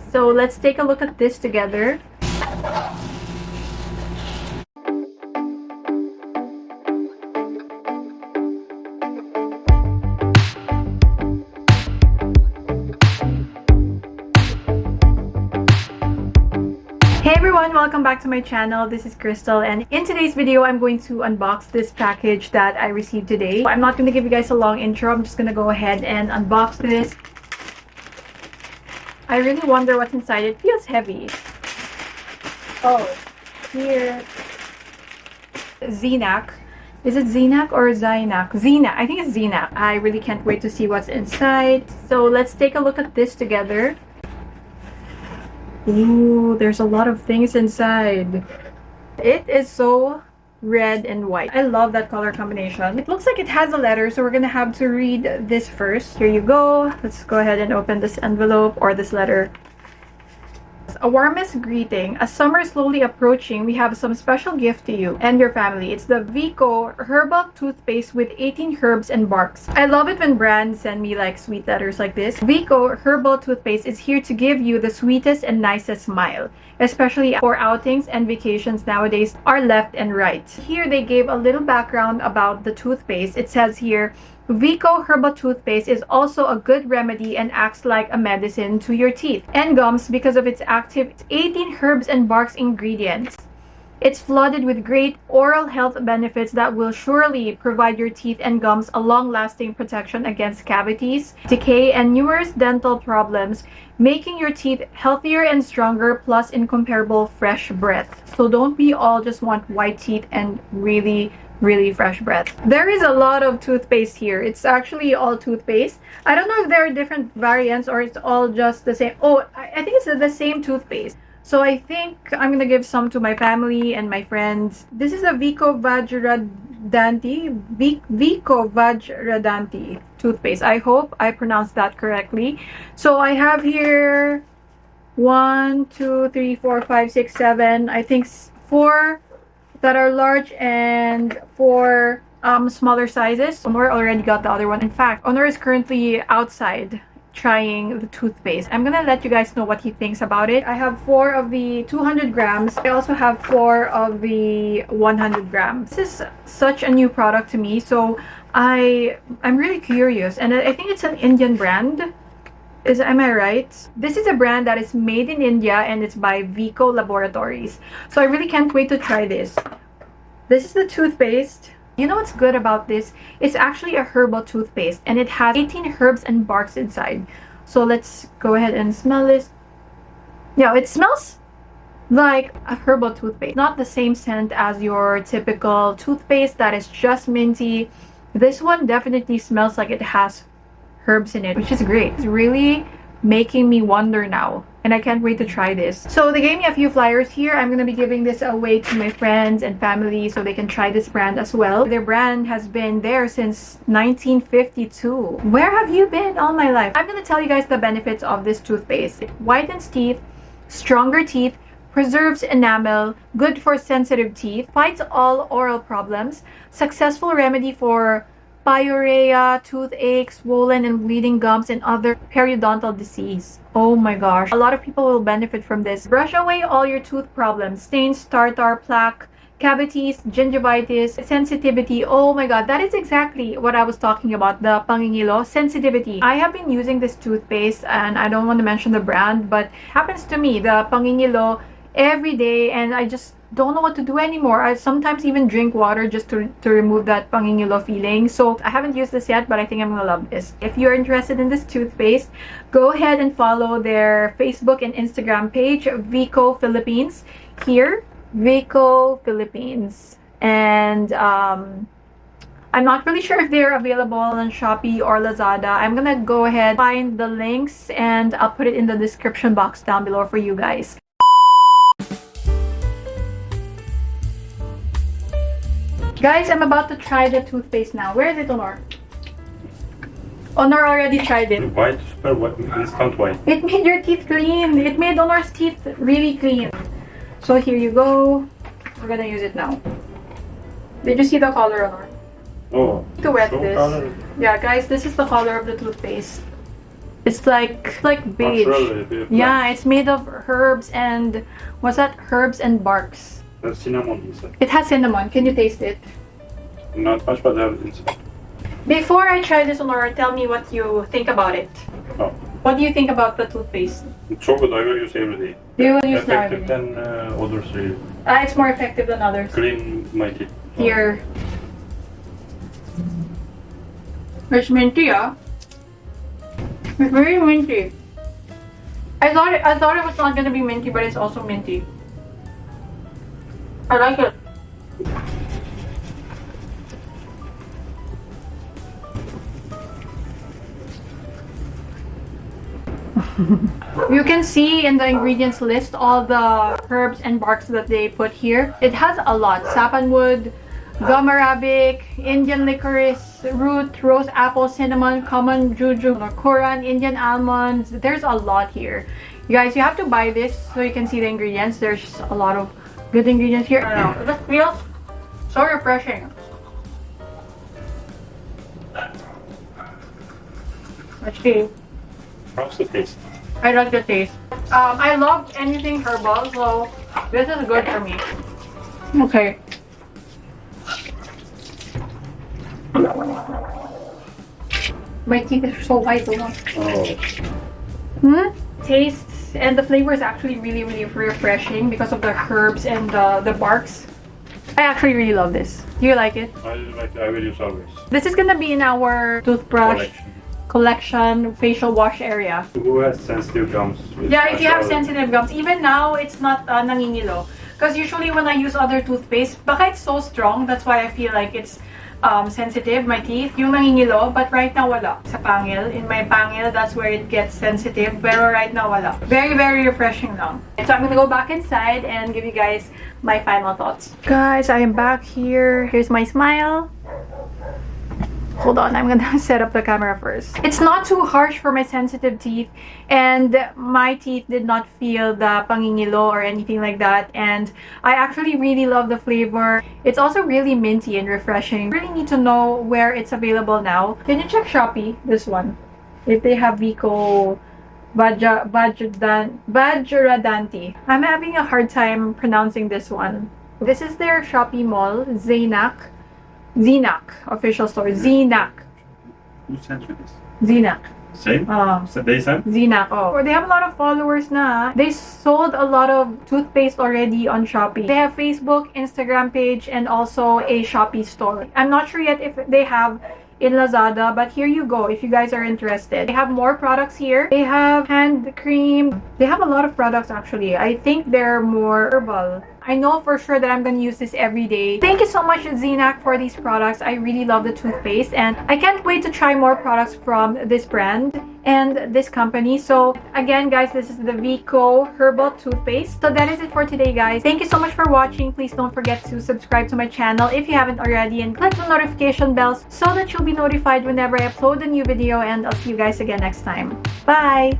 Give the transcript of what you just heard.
So let's take a look at this together. Hey everyone, welcome back to my channel. This is Crystal, and in today's video I'm going to unbox this package that I received today. I'm not going to give you guys a long intro. I'm just going to go ahead and unbox this. I really wonder what's inside. It feels heavy. Oh, here, Zenac. Is it Zenac or Zynac? Zenac. I think it's Zenac. I really can't wait to see what's inside. So let's take a look at this together. Ooh, there's a lot of things inside. It is so red and white. I love that color combination. It looks like it has a letter, so we're gonna have to read this first. Here you go. Let's go ahead and open this envelope or this letter. A warmest greeting. As summer is slowly approaching, we have some special gift to you and your family. It's the VICCO Herbal Toothpaste with 18 herbs and barks. I love it when brands send me like sweet letters like this. VICCO Herbal Toothpaste is here to give you the sweetest and nicest smile, especially for outings and vacations nowadays are left and right. Here they gave a little background about the toothpaste. It says here, VICCO Herbal Toothpaste is also a good remedy and acts like a medicine to your teeth and gums because of its active 18 herbs and barks ingredients. It's flooded with great oral health benefits that will surely provide your teeth and gums a long-lasting protection against cavities, decay, and numerous dental problems, making your teeth healthier and stronger, plus incomparable fresh breath. So don't we all just want white teeth and really fresh breath? There is a lot of toothpaste here. It's actually all toothpaste. I don't know if there are different variants or it's all just the same. Oh, I think it's the same toothpaste. So I think I'm gonna give some to my family and my friends. This is a VICCO Vajradanti toothpaste. I hope I pronounced that correctly. So I have here 1, 2, 3, 4, 5, 6, 7. I think 4 that are large and 4 smaller sizes. Honor already got the other one. In fact, Honor is currently outside trying the toothpaste. I'm gonna let you guys know what he thinks about it. I have 4 of the 200 grams. I also have 4 of the 100 grams. This is such a new product to me, so I'm really curious, and I think it's an Indian brand. Am I right? This is a brand that is made in India and it's by VICCO Laboratories. So I really can't wait to try this. This is the toothpaste. You know what's good about this? It's actually a herbal toothpaste and it has 18 herbs and barks inside. So let's go ahead and smell this. Yeah, it smells like a herbal toothpaste. Not the same scent as your typical toothpaste that is just minty. This one definitely smells like it has herbs in it, which is great. It's really making me wonder now, and I can't wait to try this. So they gave me a few flyers here. I'm gonna be giving this away to my friends and family so they can try this brand as well. Their brand has been there since 1952. Where have you been all my life? I'm gonna tell you guys the benefits of this toothpaste. It whitens teeth, stronger teeth, preserves enamel, good for sensitive teeth, fights all oral problems, successful remedy for PHOERA, toothache, swollen and bleeding gums, and other periodontal disease. Oh my gosh. A lot of people will benefit from this. Brush away all your tooth problems. Stains, tartar, plaque, cavities, gingivitis, sensitivity. Oh my god, that is exactly what I was talking about. The pangingilo, sensitivity. I have been using this toothpaste, and I don't want to mention the brand, but it happens to me, the pangingilo, every day, and I just don't know what to do anymore. I sometimes even drink water just to remove that pangingilo feeling. So I haven't used this yet, but I think I'm gonna love this. If you're interested in this toothpaste, go ahead and follow their Facebook and Instagram page, VICCO Philippines. Here, VICCO Philippines. And I'm not really sure if they're available on Shopee or Lazada. I'm gonna go ahead and find the links and I'll put it in the description box down below for you guys. Guys, I'm about to try the toothpaste now. Where is it, Honor? Honor already tried it. White, super white, instant white. It made your teeth clean. It made Honor's teeth really clean. So here you go. We're gonna use it now. Did you see the color, Honor? Oh. To wet so this. color. Yeah, guys, this is the color of the toothpaste. It's like beige. Naturally, Yeah, it's made of herbs and what's that? Herbs and barks. That's cinnamon inside. It has cinnamon. Can you taste it? Not much, but have inside. Before I try this, Laura, tell me what you think about it. Oh, What do you think about the toothpaste? it's so good. I will use every day. You will use that Effective every day. than others. Really. It's more effective than others. Clean my teeth. Here. It's minty, ah. It's very minty. I thought it was not gonna be minty, but it's also minty. I like it. You can see in the ingredients list all the herbs and barks that they put here. It has a lot. Sapanwood, gum arabic, Indian licorice, root, rose apple, cinnamon, common juju, koran, Indian almonds. There's a lot here. You guys, you have to buy this so you can see the ingredients. There's a lot of good ingredients here. I don't know. This feels so refreshing. Let's see. How's the taste? I like the taste. I love anything herbal, so this is good for me. Okay. My teeth are so white. Oh. Tastes and the flavor is actually really refreshing because of the herbs and the barks. I actually really love this. Do you like it? I like. I will use always. This is gonna be in our toothbrush collection facial wash area. Who has sensitive gums? Yeah, if you have sensitive gums, even now it's not nangingilo. Because usually when I use other toothpaste, baka it's so strong, that's why I feel like it's sensitive, my teeth, yung nangingilo, but right now wala. Sa pangil, in my pangil, that's where it gets sensitive, pero right now wala. Very refreshing lang. So I'm gonna go back inside and give you guys my final thoughts. Guys, I am back here. Here's my smile. Hold on, I'm gonna set up the camera first. It's not too harsh for my sensitive teeth, and my teeth did not feel the pangingilo or anything like that, and I actually really love the flavor. It's also really minty and refreshing. Really need to know where it's available now. Can you check Shopee, this one? If they have VICCO Bajradanti. I'm having a hard time pronouncing this one. This is their Shopee mall, Zenak official store. Zenak. Who sent you this? Zenak. Same? So they sent? Zenak. Oh. They have a lot of followers na. They sold a lot of toothpaste already on Shopee. They have Facebook, Instagram page, and also a Shopee store. I'm not sure yet if they have in Lazada, but here you go if you guys are interested. They have more products here. They have hand cream. They have a lot of products actually. I think they're more herbal. I know for sure that I'm going to use this every day. Thank you so much, Zenak, for these products. I really love the toothpaste and I can't wait to try more products from this brand and this company. So again, guys, this is the VICCO Herbal Toothpaste. So that is it for today, guys. Thank you so much for watching. Please don't forget to subscribe to my channel if you haven't already and click the notification bells so that you'll be notified whenever I upload a new video, and I'll see you guys again next time. Bye!